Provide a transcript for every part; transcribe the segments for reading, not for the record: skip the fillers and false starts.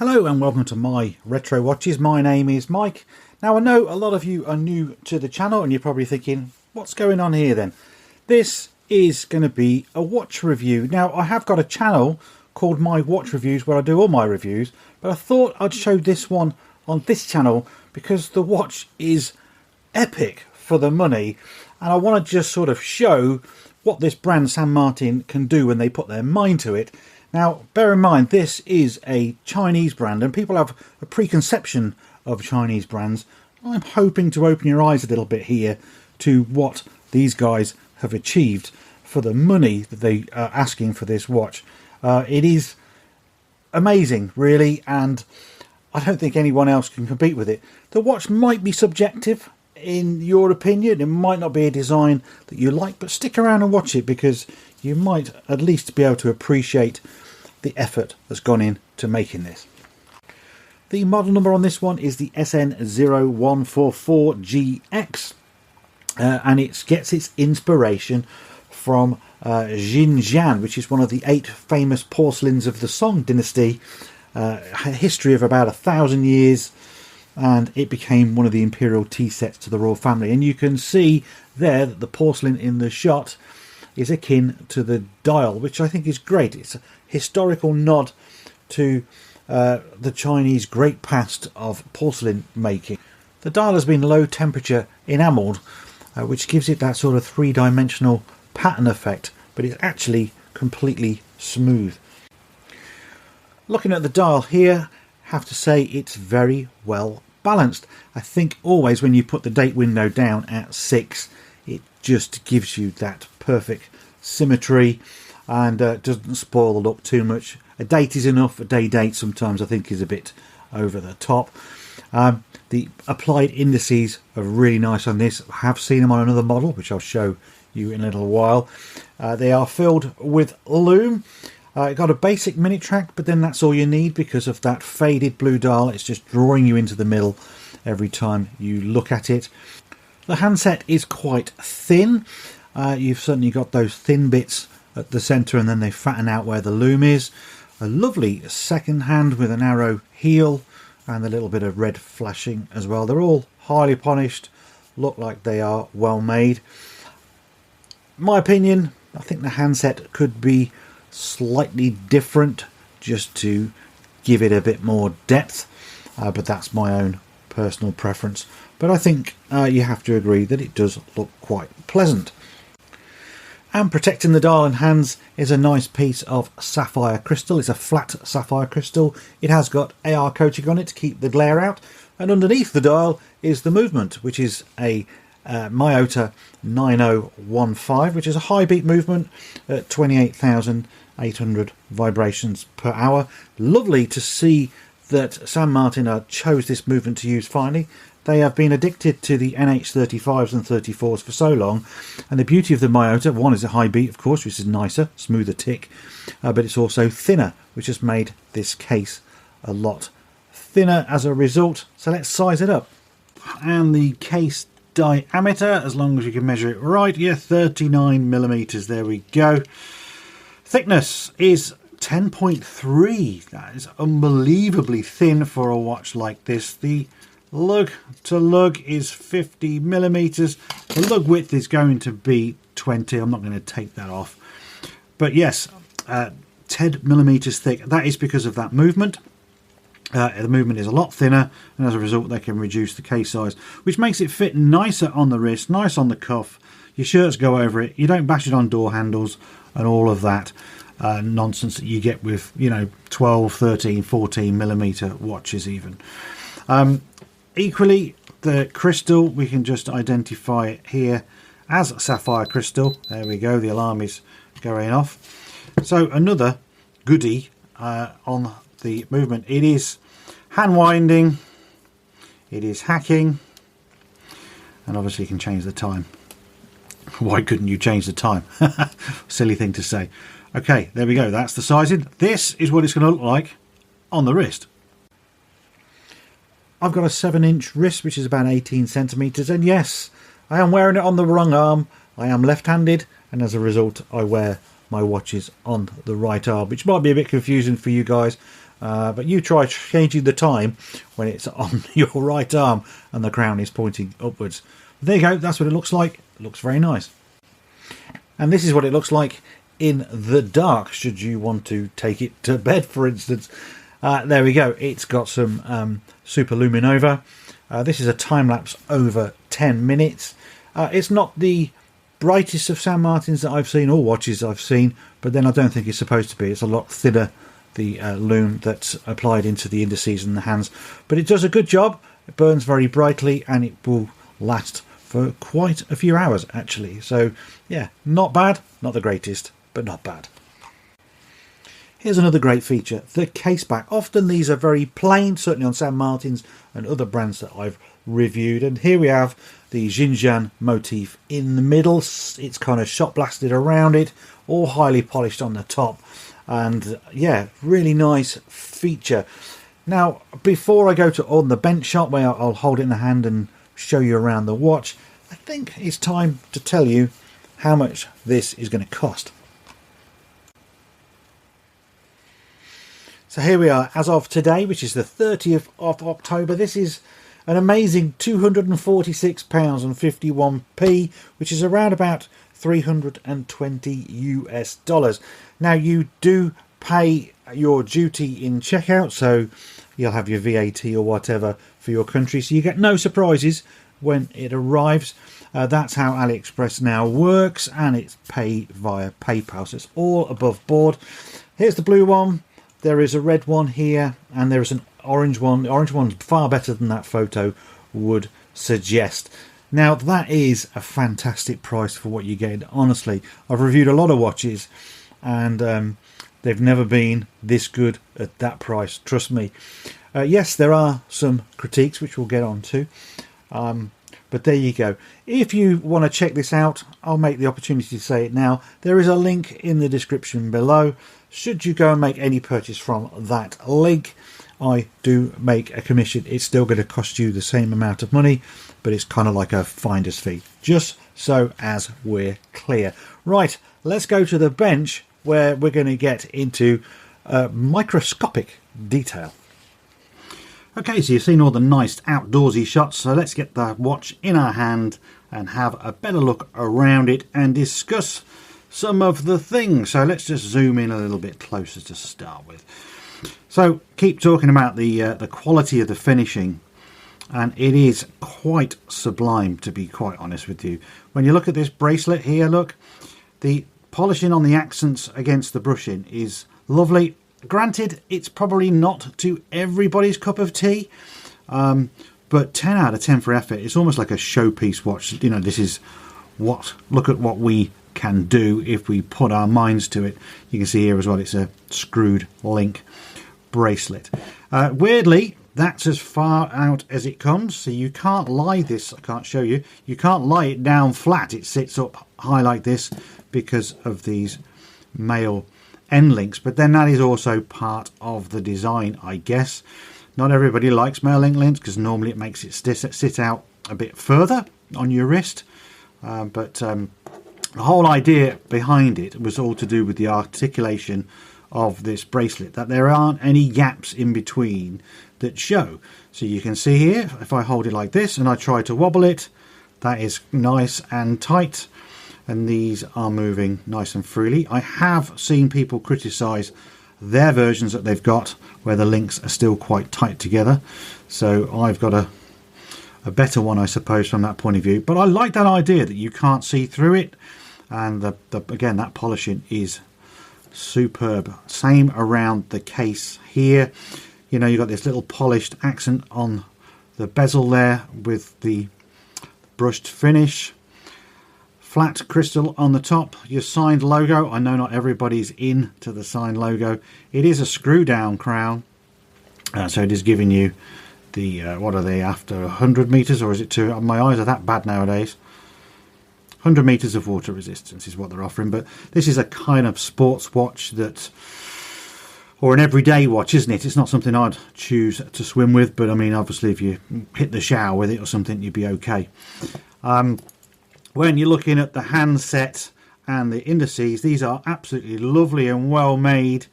Hello and welcome to my Retro Watches. My name is Mike. Now I know a lot of you are new to the channel and you're probably thinking, what's going on here then? This is going to be a watch review. Now I have got a channel called My Watch Reviews where I do all my reviews, but I thought I'd show this one on this channel because the watch is epic for the money and I want to just sort of show what this brand San Martin can do when they put their mind to it. Now, bear in mind, this is a Chinese brand and people have a preconception of Chinese brands. I'm hoping to open your eyes a little bit here to what these guys have achieved for the money that they are asking for this watch. It is amazing, really, and I don't think anyone else can compete with it. The watch might be subjective in your opinion. It might not be a design that you like, but stick around and watch it because you might at least be able to appreciate the effort that's gone into making this. The model number on this one is the SN0144GX and it gets its inspiration from Jian Zhan, which is one of the 8 famous porcelains of the Song dynasty, a history of about 1,000 years, and it became one of the imperial tea sets to the royal family. And you can see there that the porcelain in the shot is akin to the dial, which I think is great. It's a historical nod to the Chinese great past of porcelain making. The dial has been low temperature enamelled, which gives it that sort of three-dimensional pattern effect, but it's actually completely smooth. Looking at the dial here, I have to say it's very well balanced. I think always when you put the date window down at 6, it just gives you that perfect symmetry and doesn't spoil the look too much. A date is enough. A day date sometimes I think is a bit over the top. The applied indices are really nice on this. I have seen them on another model which I'll show you in a little while. They are filled with lume. It got a basic minute track, but then that's all you need because of that faded blue dial. It's just drawing you into the middle every time you look at it. The handset is quite thin. You've certainly got those thin bits at the centre and then they fatten out where the lume is. A lovely second hand with an arrow heel and a little bit of red flashing as well. They're all highly polished, look like they are well made. My opinion, I think the handset could be slightly different just to give it a bit more depth, but that's my own personal preference. But I think you have to agree that it does look quite pleasant. And protecting the dial and hands is a nice piece of sapphire crystal. It's a flat sapphire crystal. It has got AR coating on it to keep the glare out. And underneath the dial is the movement, which is a Miyota 9015, which is a high beat movement at 28,800 vibrations per hour. Lovely to see that San Martin chose this movement to use finally. They have been addicted to the NH35s and 34s for so long, and the beauty of the Miyota, one is a high beat of course, which is nicer, smoother tick, but it's also thinner, which has made this case a lot thinner as a result. So let's size it up. And the case diameter, as long as you can measure it right, yeah, 39mm, there we go. Thickness is 10.3. That is unbelievably thin for a watch like this. The lug to lug is 50mm. The lug width is going to be 20. I'm not going to take that off, but yes, 10mm thick. That is because of that movement. The movement is a lot thinner, and as a result they can reduce the case size, which makes it fit nicer on the wrist, nice on the cuff. Your shirts go over it, you don't bash it on door handles and all of that nonsense that you get with, you know, 12, 13, 14mm watches even. Equally, the crystal, we can just identify it here as sapphire crystal. There we go, the alarm is going off. So another goodie on the movement. It is hand winding, it is hacking, and obviously you can change the time. Why couldn't you change the time? Silly thing to say. Okay, there we go, that's the sizing. This is what it's going to look like on the wrist. I've got a 7-inch wrist, which is about 18 centimeters, and yes, I am wearing it on the wrong arm. I am left-handed, and as a result I wear my watches on the right arm, which might be a bit confusing for you guys. But you try changing the time when it's on your right arm and the crown is pointing upwards. There you go, that's what it looks like. It looks very nice. And this is what it looks like in the dark, should you want to take it to bed, for instance. There we go, it's got some super luminova. This is a time-lapse over 10 minutes. It's not the brightest of San Martins that I've seen, or watches I've seen, but then I don't think it's supposed to be. It's a lot thinner, the lume that's applied into the indices and the hands. But it does a good job. It burns very brightly and it will last for quite a few hours, actually. So, yeah, not bad. Not the greatest, but not bad. Here's another great feature, the case back. Often these are very plain, certainly on San Martins and other brands that I've reviewed. And here we have the Jian Zhan motif in the middle. It's kind of shot blasted around it, all highly polished on the top. And yeah, really nice feature. Now, before I go to on the bench shot, where I'll hold it in the hand and show you around the watch, I think it's time to tell you how much this is going to cost. So here we are, as of today, which is the 30th of October. This is an amazing £246.51, which is around about $320 US. Now, you do pay your duty in checkout, so you'll have your VAT or whatever for your country, so you get no surprises when it arrives. That's how AliExpress now works, and it's paid via PayPal, so it's all above board. Here's the blue one. There is a red one here, and there is an orange one. The orange one's far better than that photo would suggest. Now, that is a fantastic price for what you get. Honestly, I've reviewed a lot of watches, and they've never been this good at that price. Trust me. Yes, there are some critiques, which we'll get on to. But there you go. If you want to check this out, I'll make the opportunity to say it now. There is a link in the description below. Should you go and make any purchase from that link, I do make a commission. It's still going to cost you the same amount of money, but it's kind of like a finder's fee, just so as we're clear. Right, let's go to the bench where we're going to get into microscopic detail. Okay, so you've seen all the nice outdoorsy shots, so let's get the watch in our hand and have a better look around it and discuss some of the things. So let's just zoom in a little bit closer to start with. So keep talking about the quality of the finishing, and it is quite sublime, to be quite honest with you. When you look at this bracelet here, look, the polishing on the accents against the brushing is lovely. Granted, it's probably not to everybody's cup of tea, but 10 out of 10 for effort. It's almost like a showpiece watch. You know, this is what, look at what we can do if we put our minds to it. You can see here as well, it's a screwed link bracelet. Weirdly, that's as far out as it comes, so you can't lie this. I can't show you. You can't lie it down flat. It sits up high like this because of these male end links, but then that is also part of the design, I guess. Not everybody likes male link links because normally it makes it sit out a bit further on your wrist, but the whole idea behind it was all to do with the articulation of this bracelet, that there aren't any gaps in between that show. So you can see here, if I hold it like this and I try to wobble it, that is nice and tight, and these are moving nice and freely. I have seen people criticize their versions that they've got where the links are still quite tight together, so I've got a better one, I suppose, from that point of view. But I like that idea that you can't see through it, and again, that polishing is superb. Same around the case here. You know, you've got this little polished accent on the bezel there with the brushed finish. Flat crystal on the top, your signed logo. I know not everybody's into the signed logo. It is a screw down crown, so it is giving you the what are they after, 100 meters, or is it 2? My eyes are that bad nowadays. 100 meters of water resistance is what they're offering, but this is a kind of sports watch that, or an everyday watch, isn't it? It's not something I'd choose to swim with, but I mean, obviously if you hit the shower with it or something, you'd be okay. When you're looking at the handset and the indices, these are absolutely lovely and well made.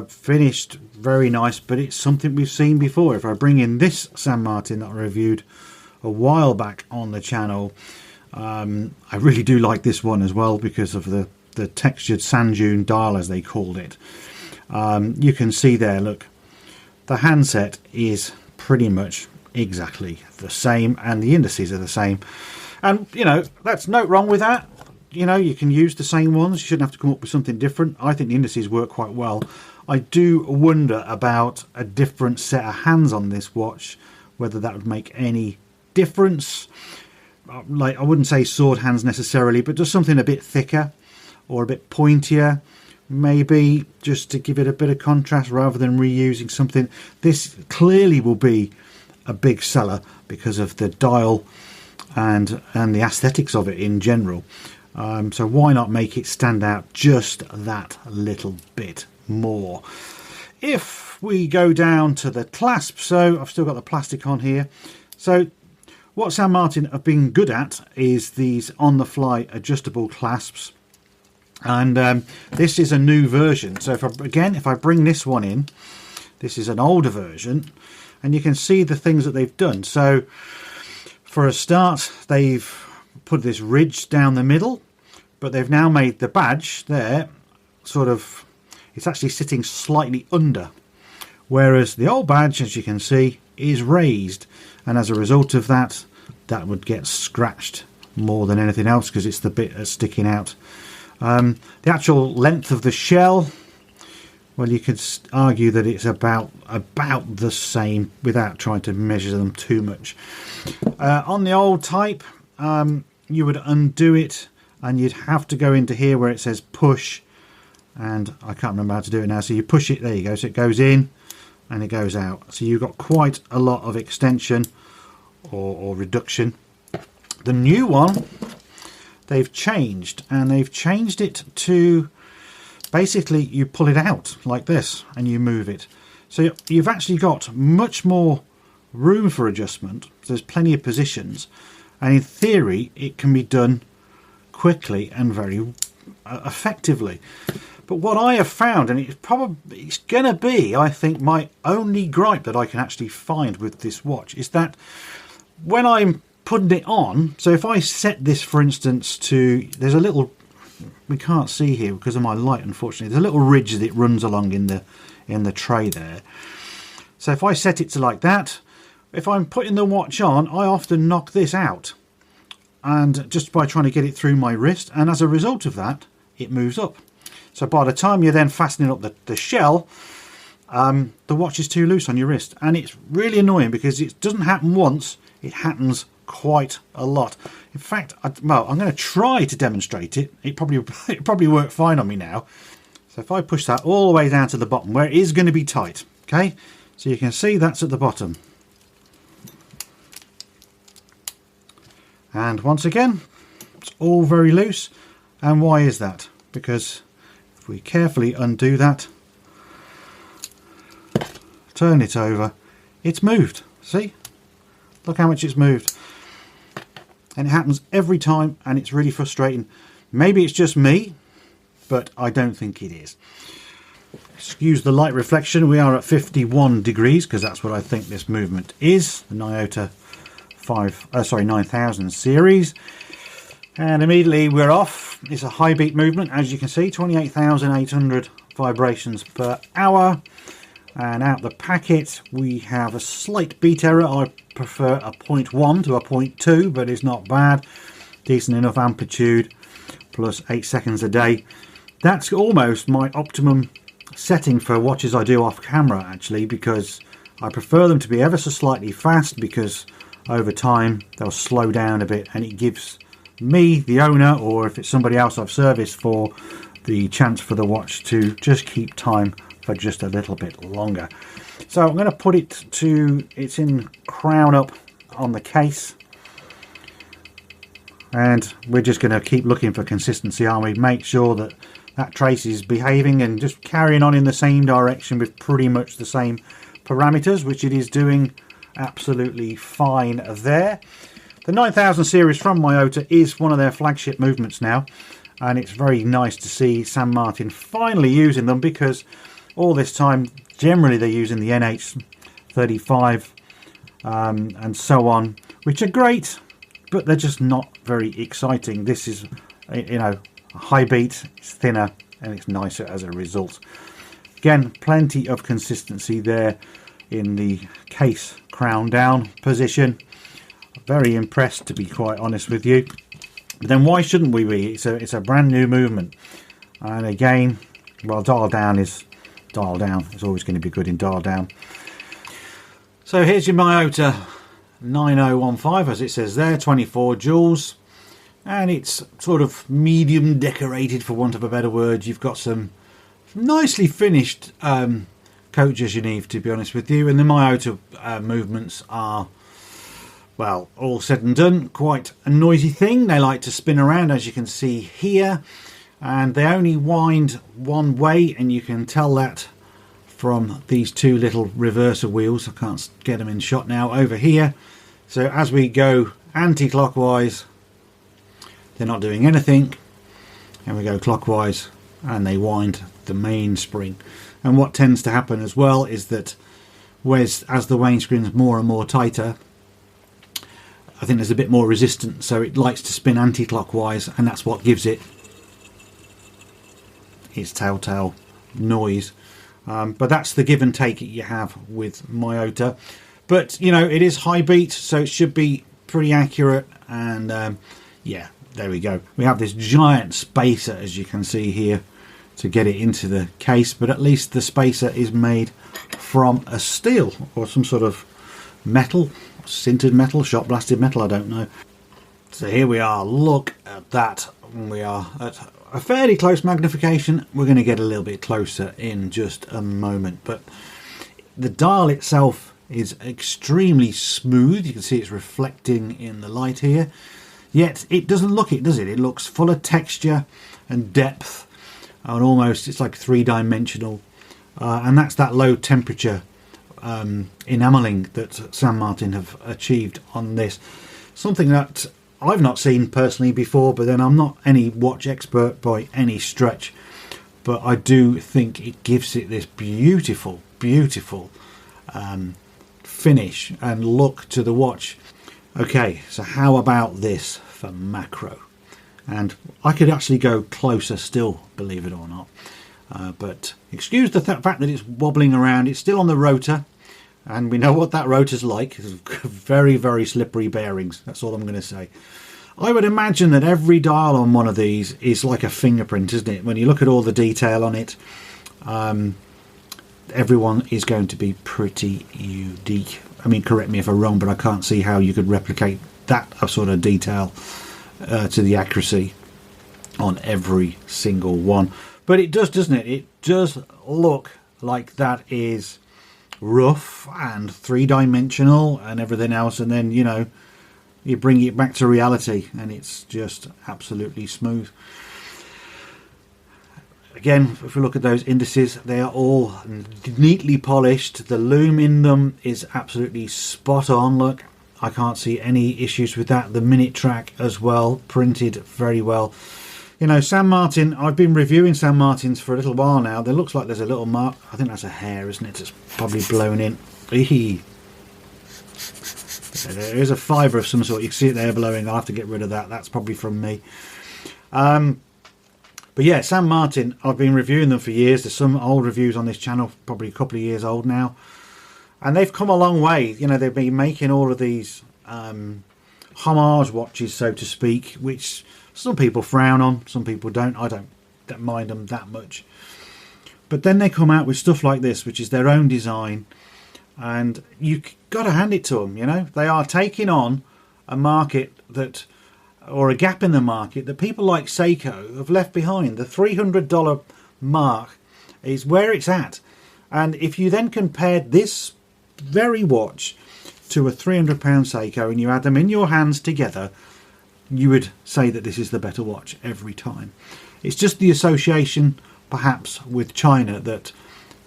finished, very nice, but it's something we've seen before. If I bring in this San Martin that I reviewed a while back on the channel, I really do like this one as well because of the textured sand dune dial, as they called it. You can see there, look, the handset is pretty much exactly the same, and the indices are the same, and you know, that's no wrong with that. You know, you can use the same ones, you shouldn't have to come up with something different. I think the indices work quite well. I do wonder about a different set of hands on this watch, whether that would make any difference. Like, I wouldn't say sword hands necessarily, but just something a bit thicker or a bit pointier, maybe, just to give it a bit of contrast rather than reusing something. This clearly will be a big seller because of the dial and the aesthetics of it in general. So why not make it stand out just that little bit more? If we go down to the clasp, so I've still got the plastic on here. So what San Martin have been good at is these on-the-fly adjustable clasps, and this is a new version. So if I bring this one in, this is an older version, and you can see the things that they've done. So for a start, they've put this ridge down the middle, but they've now made the badge there sort of, it's actually sitting slightly under, whereas the old badge, as you can see, is raised, and as a result of that, that would get scratched more than anything else because it's the bit that's sticking out. The actual length of the shell, well, you could argue that it's about the same without trying to measure them too much. On the old type, you would undo it and you'd have to go into here where it says push, and I can't remember how to do it now. So you push it, there you go, so it goes in and it goes out. So you've got quite a lot of extension or reduction. The new one, they've changed, and they've changed it to basically you pull it out like this and you move it. So you've actually got much more room for adjustment. There's plenty of positions, and in theory it can be done quickly and very effectively. But what I have found, and it's going to be, I think, my only gripe that I can actually find with this watch, is that when I'm putting it on, so if I set this, for instance, to, there's a little, we can't see here because of my light, unfortunately, there's a little ridge that it runs along in the tray there. So if I set it to like that, if I'm putting the watch on, I often knock this out, and just by trying to get it through my wrist, and as a result of that, it moves up. So by the time you're then fastening up the shell, the watch is too loose on your wrist, and it's really annoying because it doesn't happen once, it happens quite a lot. In fact, well, I'm going to try to demonstrate it. It probably worked fine on me now. So if I push that all the way down to the bottom where it is going to be tight, okay, so you can see that's at the bottom. And once again, it's all very loose. And why is that? Because if we carefully undo that, turn it over, it's moved. See? Look how much it's moved. And it happens every time, and it's really frustrating. Maybe it's just me, but I don't think it is. Excuse the light reflection. We are at 51 degrees because that's what I think this movement is. The Nyota 9000 series. And immediately we're off. It's a high beat movement, as you can see, 28,800 vibrations per hour. And out the packet we have a slight beat error. I prefer a 0.1 to a 0.2, but it's not bad. Decent enough amplitude, plus 8 seconds a day. That's almost my optimum setting for watches I do off camera, actually, because I prefer them to be ever so slightly fast, because over time they'll slow down a bit, and it gives me, the owner, or if it's somebody else I've serviced for, the chance for the watch to just keep time for just a little bit longer. So I'm going to put it to, it's in crown up on the case, and we're just going to keep looking for consistency, aren't we? Make sure that that trace is behaving and just carrying on in the same direction with pretty much the same parameters, which it is doing absolutely fine there. The 9000 series from Nyota is one of their flagship movements now, and it's very nice to see San Martin finally using them, because all this time. Generally they're using the NH35 and so on, which are great, but they're just not very exciting. This is, you know, high beat, it's thinner, and it's nicer as a result. Again, plenty of consistency there in the case crown down position. Very impressed, to be quite honest with you. But then why shouldn't we be? It's a brand new movement. And again, well, dial down is dial down. It's always going to be good in dial down. So here's your Miyota 9015, as it says there, 24 joules. And it's sort of medium decorated, for want of a better word. You've got some nicely finished coat de Genève, to be honest with you. And the Miyota movements are, well, all said and done, quite a noisy thing. They like to spin around, as you can see here. And they only wind one way, and you can tell that from these two little reverser wheels. I can't get them in shot now over here. So as we go anti-clockwise, they're not doing anything, and we go clockwise and they wind the mainspring. And what tends to happen as well is that as the mainspring's more and more tighter, I think there's a bit more resistance, so it likes to spin anti-clockwise, and that's what gives it its telltale noise. But that's the give and take that you have with Miyota. But you know, it is high beat, so it should be pretty accurate. And yeah, there we go. We have this giant spacer, as you can see here, to get it into the case. But at least the spacer is made from a steel or some sort of metal, sintered metal, shot blasted metal, I don't know. So here we are. Look at that. We are at a fairly close magnification. We're going to get a little bit closer in just a moment. But the dial itself is extremely smooth. You can see it's reflecting in the light here. Yet it doesn't look it, does it? It looks full of texture and depth, and almost, it's like three-dimensional. And that's that low temperature enameling that San Martin have achieved on this. Something that I've not seen personally before, but then I'm not any watch expert by any stretch. But I do think it gives it this beautiful, beautiful finish and look to the watch. Okay, so how about this for macro? And I could actually go closer still, believe it or not. But excuse the fact that it's wobbling around. It's still on the rotor, and we know what that rotor's like. It's very, very slippery bearings. That's all I'm going to say. I would imagine that every dial on one of these is like a fingerprint, isn't it? When you look at all the detail on it, everyone is going to be pretty unique. I mean, correct me if I'm wrong, but I can't see how you could replicate that sort of detail to the accuracy on every single one. But it does, doesn't it? It does look like that is rough and three-dimensional and everything else, and then, you know, you bring it back to reality and it's just absolutely smooth. Again, if we look at those indices, they are all neatly polished. The loom in them is absolutely spot on. Look, I can't see any issues with that. The minute track as well, printed very well. You know, San Martin, I've been reviewing San Martins for a little while now. There looks like there's a little mark. I think that's a hair, isn't it? It's probably blown in. Eehee. There is a fibre of some sort. You can see it there blowing. I'll have to get rid of that. That's probably from me. But yeah, San Martin, I've been reviewing them for years. There's some old reviews on this channel, probably a couple of years old now. And they've come a long way. You know, they've been making all of these homage watches, so to speak, which some people frown on, some people don't. I don't mind them that much. But then they come out with stuff like this, which is their own design. And you've got to hand it to them, you know. They are taking on a market that, or a gap in the market that people like Seiko have left behind. The $300 mark is where it's at. And if you then compared this very watch to a £300 Seiko and you add them in your hands together, you would say that this is the better watch every time. It's just the association, perhaps, with China that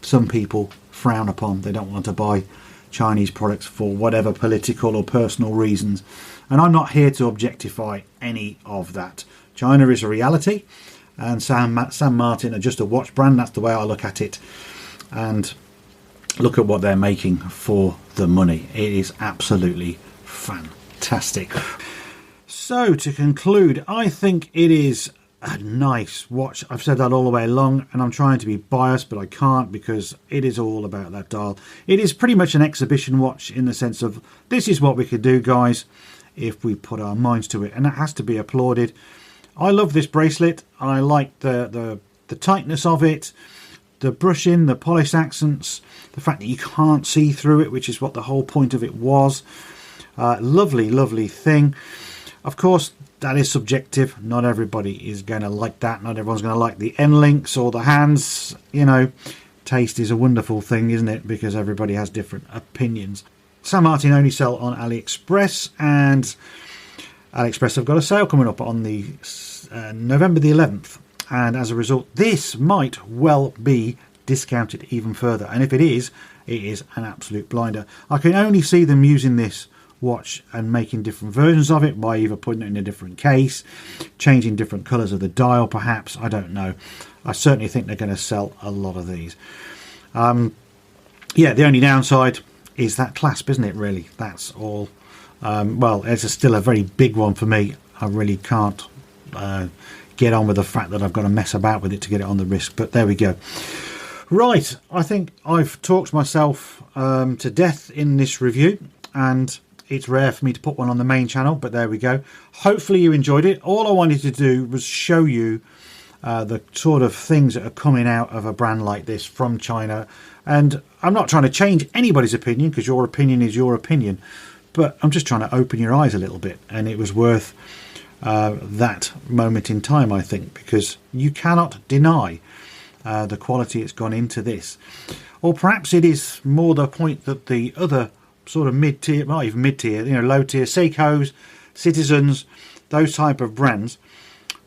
some people frown upon. They don't want to buy Chinese products for whatever political or personal reasons. And I'm not here to objectify any of that. China is a reality, and San Martin are just a watch brand. That's the way I look at it. and look at what they're making for the money. It is absolutely fantastic. So to conclude, I think it is a nice watch. I've said that all the way along, and I'm trying to be biased, but I can't, because it is all about that dial. It is pretty much an exhibition watch in the sense of, this is what we could do, guys, if we put our minds to it, and it has to be applauded. I love this bracelet. I like the tightness of it, the brushing, the polished accents, the fact that you can't see through it, which is what the whole point of it was. Lovely, lovely thing. Of course, that is subjective. Not everybody is going to like that. Not everyone's going to like the end links or the hands. You know, taste is a wonderful thing, isn't it? Because everybody has different opinions. St. Martin only sell on AliExpress, and AliExpress have got a sale coming up on the November the 11th. And as a result, this might well be discounted even further. And if it is an absolute blinder. I can only see them using this watch and making different versions of it by either putting it in a different case, changing different colours of the dial perhaps. I don't know. I certainly think they're going to sell a lot of these. Yeah, the only downside is that clasp, isn't it, really? That's all. Well, it's still a very big one for me. I really can't get on with the fact that I've got to mess about with it to get it on the wrist, but there we go. Right, I think I've talked myself to death in this review, and it's rare for me to put one on the main channel, but there we go. Hopefully you enjoyed it. All I wanted to do was show you the sort of things that are coming out of a brand like this from China. And I'm not trying to change anybody's opinion, because your opinion is your opinion, but I'm just trying to open your eyes a little bit. And it was worth that moment in time, I think, because you cannot deny the quality that's gone into this. Or perhaps it is more the point that the other sort of mid-tier, not even mid-tier, you know, low-tier Seikos, Citizens, those type of brands,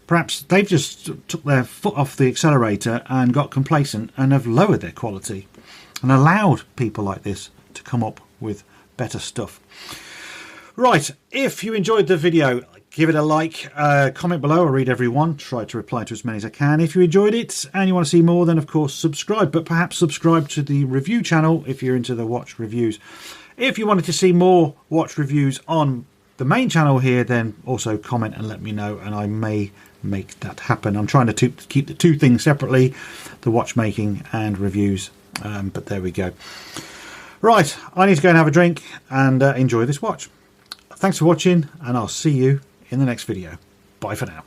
perhaps they've just took their foot off the accelerator and got complacent and have lowered their quality and allowed people like this to come up with better stuff. Right, if you enjoyed the video, give it a like, comment below. I read every one, try to reply to as many as I can. If you enjoyed it and you want to see more, then of course subscribe, but perhaps subscribe to the review channel if you're into the watch reviews. If you wanted to see more watch reviews on the main channel here, then also comment and let me know, and I may make that happen. I'm trying to keep the two things separately, the watchmaking and reviews, but there we go. Right, I need to go and have a drink and enjoy this watch. Thanks for watching, and I'll see you in the next video. Bye for now.